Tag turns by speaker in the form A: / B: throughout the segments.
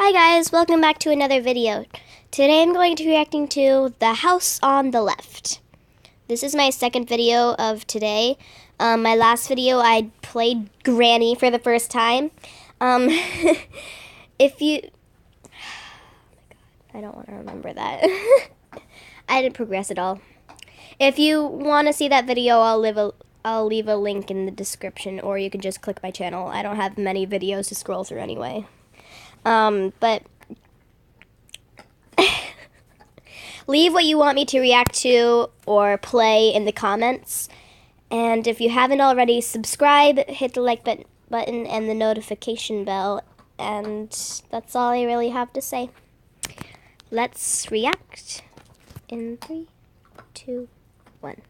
A: Hi guys, welcome back to another video. Today I'm going to be reacting to The House on the Left. This is my second video of today. My last video I played Granny for the first time. If you... Oh my god, I don't want to remember that. I didn't progress at all. If you want to see that video, I'll leave a link in the description, or you can just click my channel. I don't have many videos to scroll through anyway. But leave what you want me to react to or play in the comments. And if you haven't already, subscribe, hit the like button and the notification bell. And that's all I really have to say. Let's react in 3, 2, 1.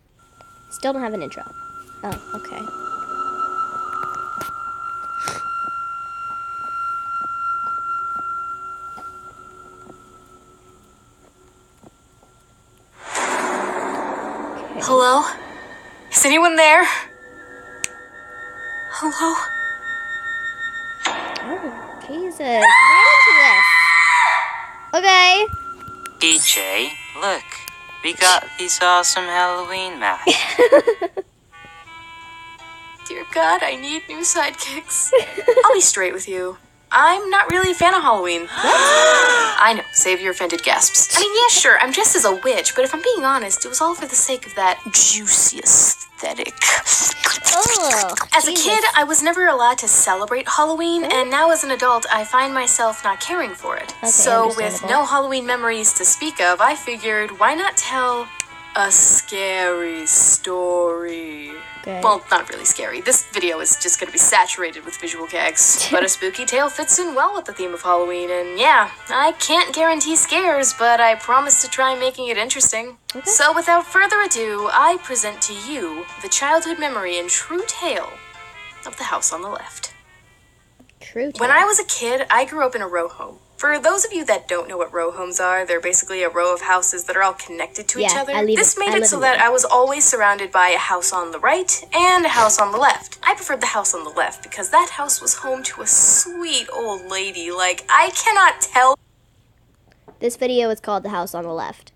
A: Still don't have an intro. Oh, okay.
B: Hello? Is anyone there? Hello?
A: Oh, Jesus. Right into this. Okay.
C: DJ, look. We got these awesome Halloween masks.
B: Dear God, I need new sidekicks. I'll be straight with you. I'm not really a fan of Halloween. What? I know, save your offended gasps. I mean, yeah, sure, I'm dressed as a witch, but if I'm being honest, it was all for the sake of that juicy aesthetic.
A: Oh,
B: as a kid, I was never allowed to celebrate Halloween, and now as an adult, I find myself not caring for it.
A: Okay,
B: so with no Halloween memories to speak of, I figured, why not tell a scary story?
A: Good.
B: Well, not really scary. This video is just going to be saturated with visual gags. But a spooky tale fits in well with the theme of Halloween, and yeah, I can't guarantee scares, but I promise to try making it interesting. Okay. So without further ado, I present to you the childhood memory and true tale of The House on the Left.
A: True tale.
B: When I was a kid, I grew up in a row home. For those of you that don't know what row homes are, they're basically a row of houses that are all connected to each other. This made it so that I was always surrounded by a house on the right and a house on the left. I preferred the house on the left because that house was home to a sweet old lady. Like, I cannot tell
A: This video is called The House on the Left.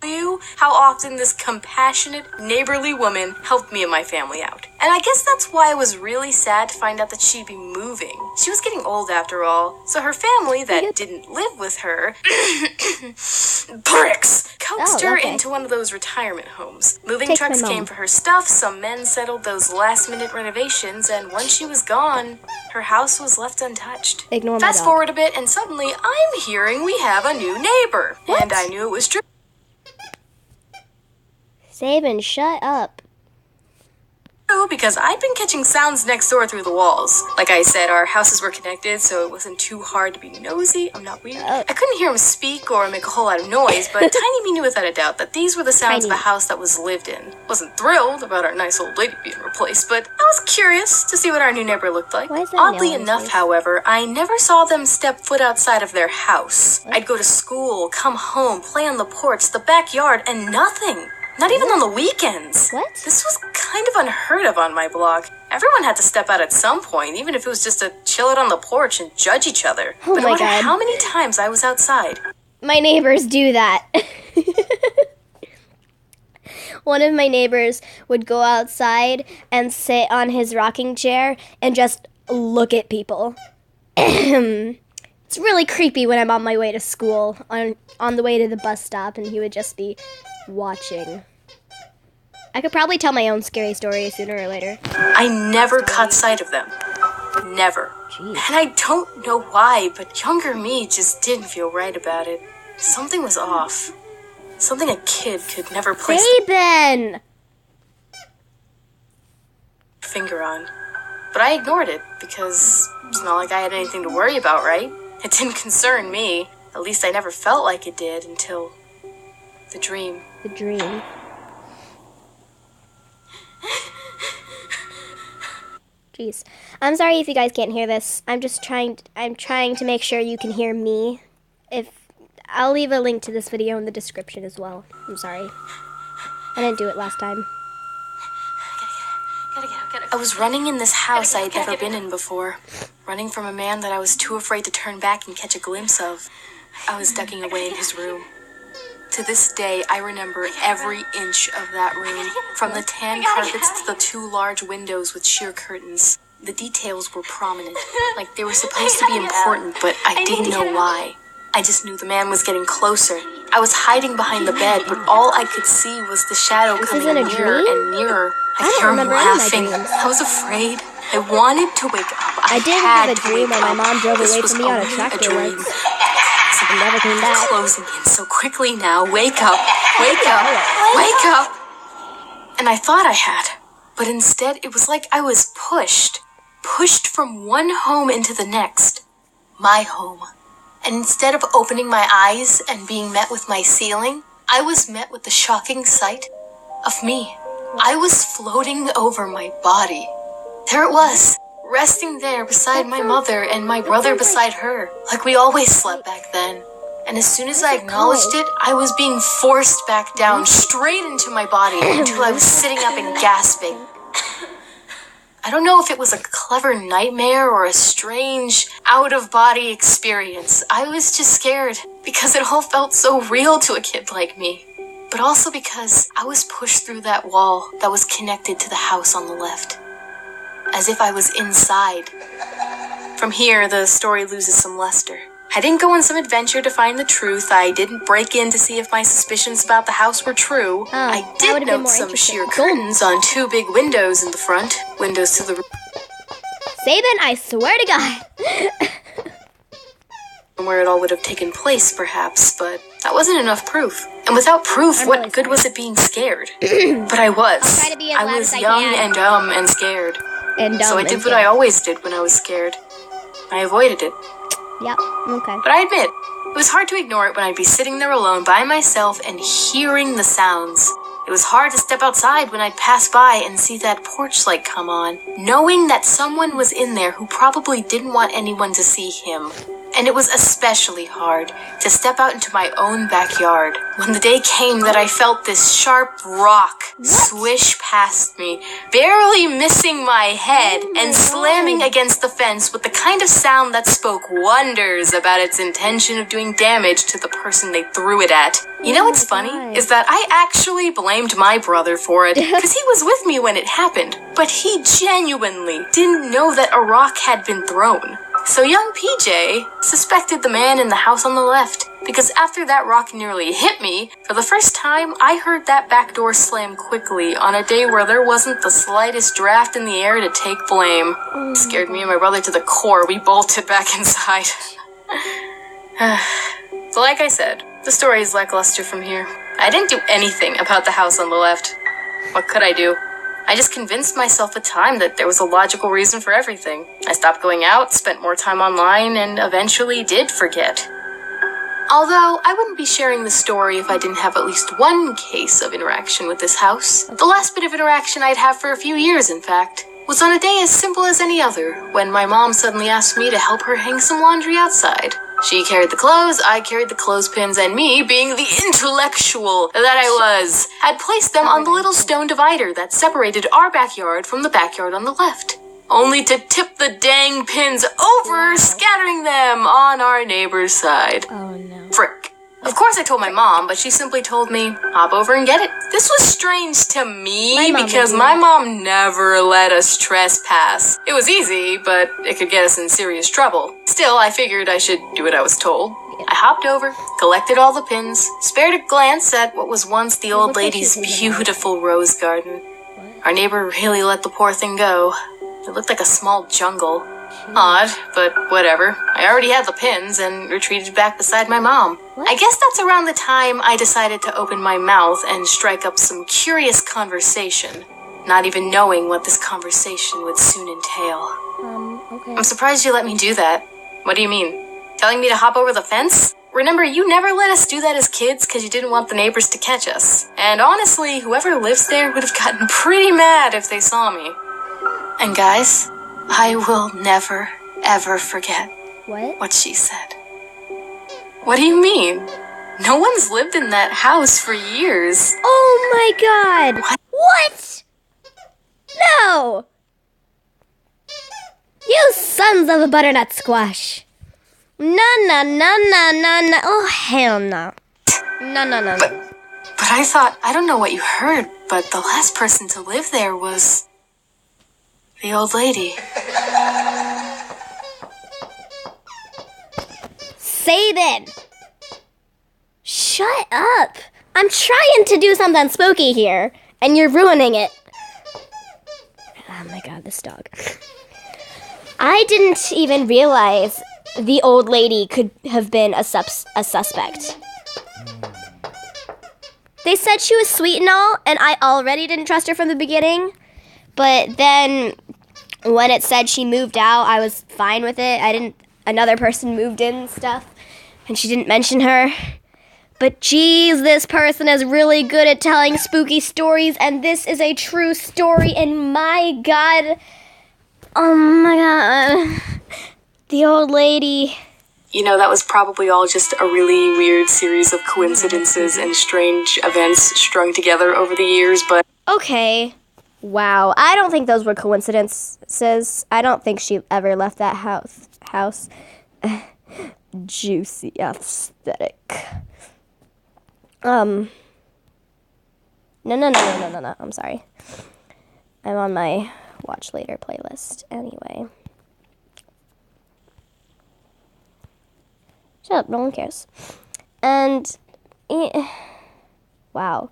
B: you how often this compassionate, neighborly woman helped me and my family out. And I guess that's why I was really sad to find out that she'd be moving. She was getting old after all, so her family that didn't live with her bricks coaxed her into one of those retirement homes. Moving trucks came for her stuff, some men settled those last-minute renovations, and once she was gone, her house was left untouched.
A: Ignore my
B: Fast
A: dog.
B: forward a bit, and suddenly I'm hearing we have a new neighbor.
A: What?
B: And I knew it was true.
A: Sabin, shut up.
B: Because I'd been catching sounds next door through the walls. Like I said, our houses were connected, so it wasn't too hard to be nosy. I'm not weird. I couldn't hear him speak or make a whole lot of noise, but Tiny Me knew without a doubt that these were the sounds of a house that was lived in. Wasn't thrilled about our nice old lady being replaced, but I was curious to see what our new neighbor looked like.
A: Why is that
B: Oddly
A: nail on
B: enough,
A: his face?
B: however, I never saw them step foot outside of their house. I'd go to school, come home, play on the porch, the backyard, and nothing. Not even on the weekends.
A: What?
B: This was kind of unheard of on my block. Everyone had to step out at some point, even if it was just to chill out on the porch and judge each other.
A: Oh
B: but no
A: my
B: matter
A: God.
B: how many times I was outside,
A: My neighbors do that. One of my neighbors would go outside and sit on his rocking chair and just look at people. It's really creepy when I'm on my way to school, on the way to the bus stop, and he would just be watching. I could probably tell my own scary story sooner or later.
B: I never caught sight of them. Never.
A: Jeez.
B: And I don't know why, but younger me just didn't feel right about it. Something was off. Something a kid could never place
A: Sabin!
B: their finger on. But I ignored it, because it's not like I had anything to worry about, right? It didn't concern me. At least I never felt like it did until the dream.
A: The dream. Jeez. I'm sorry if you guys can't hear this. I'm trying to make sure you can hear me. I'll leave a link to this video in the description as well. I'm sorry. I didn't do it last time.
B: I was running in this house I had never been in before. running from a man that I was too afraid to turn back and catch a glimpse of. I was ducking away in his room. To this day, I remember every inch of that room, from the tan carpets to the 2 large windows with sheer curtains. The details were prominent, like they were supposed to be important, but I didn't know why. I just knew the man was getting closer. I was hiding behind the bed, but all I could see was the shadow coming nearer and nearer. I could hear him laughing. I was afraid. I wanted to wake up.
A: I did have a dream where my mom drove away from me on a tractor once. And never came back.
B: Closing in so quickly now. Wake up. Wake up. Wake up. And I thought I had. But instead, it was like I was pushed. Pushed from one home into the next. My home. And instead of opening my eyes and being met with my ceiling, I was met with the shocking sight of me. I was floating over my body. There it was, resting there beside my mother and my brother beside her, like we always slept back then. And as soon as I acknowledged it, I was being forced back down, straight into my body, until I was sitting up and gasping. I don't know if it was a clever nightmare or a strange, out-of-body experience. I was just scared, because it all felt so real to a kid like me. But also because I was pushed through that wall that was connected to the house on the left. As if I was inside. From here, the story loses some luster. I didn't go on some adventure to find the truth. I didn't break in to see if my suspicions about the house were true. I did note some sheer curtains on 2 big windows in the front. Windows to the
A: Sabin, I swear to God.
B: where it all would have taken place, perhaps, but that wasn't enough proof. And without proof, what good was it being scared? But I was.
A: I'll try to be as
B: I
A: loud
B: was
A: as I
B: young
A: can.
B: and dumb and scared. So I did what I always did when I was scared. I avoided it.
A: Yep, okay.
B: But I admit, it was hard to ignore it when I'd be sitting there alone by myself and hearing the sounds. It was hard to step outside when I'd pass by and see that porch light come on, knowing that someone was in there who probably didn't want anyone to see him. And it was especially hard to step out into my own backyard when the day came that I felt this sharp rock swish past me, barely missing my head and slamming against the fence with the kind of sound that spoke wonders about its intention of doing damage to the person they threw it at. You know what's funny? Is that I actually blamed my brother for it, because he was with me when it happened, but he genuinely didn't know that a rock had been thrown. So young PJ suspected the man in the house on the left, because after that rock nearly hit me, for the first time I heard that back door slam quickly on a day where there wasn't the slightest draft in the air to take blame. It scared me and my brother to the core. We bolted back inside. So like I said, the story is lackluster from here. I didn't do anything about the house on the left. What could I do? I just convinced myself at the time that there was a logical reason for everything. I stopped going out, spent more time online, and eventually did forget. Although, I wouldn't be sharing the story if I didn't have at least one case of interaction with this house. The last bit of interaction I'd have for a few years, in fact, was on a day as simple as any other, when my mom suddenly asked me to help her hang some laundry outside. She carried the clothes, I carried the clothespins, and me, being the intellectual that I was, had placed them on the little stone divider that separated our backyard from the backyard on the left, only to tip the dang pins over, scattering them on our neighbor's side.
A: Oh no.
B: Frick. Of course I told my mom, but she simply told me, hop over and get it. This was strange to me because my mom never let us trespass. It was easy, but it could get us in serious trouble. Still, I figured I should do what I was told. I hopped over, collected all the pins, spared a glance at what was once the old lady's beautiful rose garden. Our neighbor really let the poor thing go. It looked like a small jungle. Odd, but whatever. I already had the pins and retreated back beside my mom. I guess that's around the time I decided to open my mouth and strike up some curious conversation, not even knowing what this conversation would soon entail.
A: Okay.
B: I'm surprised you let me do that. What do you mean? Telling me to hop over the fence? Remember, you never let us do that as kids because you didn't want the neighbors to catch us. And honestly, whoever lives there would have gotten pretty mad if they saw me. And guys, I will never, ever forget what she said. What do you mean? No one's lived in that house for years.
A: Oh my god! What? No! You sons of a butternut squash. No. Oh, hell no. No.
B: But I thought, I don't know what you heard, but the last person to live there was the old lady.
A: Satan! Shut up! I'm trying to do something spooky here, and you're ruining it. Oh my god, this dog. I didn't even realize the old lady could have been a suspect. They said she was sweet and all, and I already didn't trust her from the beginning. But then when it said she moved out, I was fine with it. Another person moved in and stuff, and she didn't mention her. But geez, this person is really good at telling spooky stories, and this is a true story, and my god. Oh my god. The old lady.
B: You know, that was probably all just a really weird series of coincidences and strange events strung together over the years, but...
A: Okay. Wow. I don't think those were coincidences. I don't think she ever left that house. Juicy aesthetic. No. I'm sorry. I'm on my watch later playlist anyway. Shut up, no one cares. And, wow.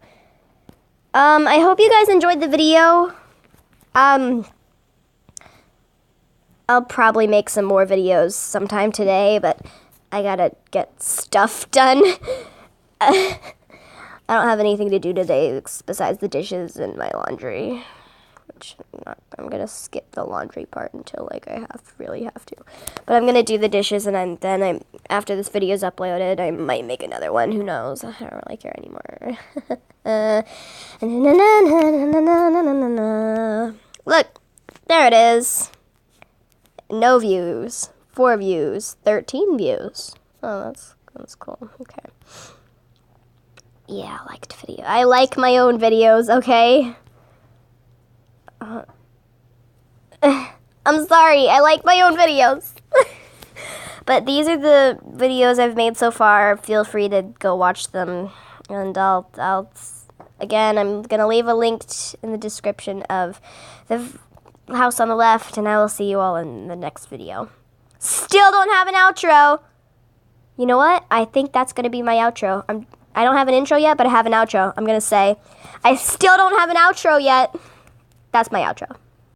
A: I hope you guys enjoyed the video. I'll probably make some more videos sometime today, but I gotta get stuff done. I don't have anything to do today besides the dishes and my laundry. I'm gonna skip the laundry part until I really have to. But I'm gonna do the dishes, and then after this video is uploaded, I might make another one. Who knows? I don't really care anymore. Look, there it is. No views. 4 views. 13 views. Oh, that's cool. Okay. Yeah, I liked video. I like my own videos. Okay. I'm sorry, I like my own videos. But these are the videos I've made so far. Feel free to go watch them. And again, I'm going to leave a link in the description of the house on the left, and I will see you all in the next video. Still don't have an outro. You know what? I think that's going to be my outro. I don't have an intro yet, but I have an outro. I'm going to say, I still don't have an outro yet. That's my outro.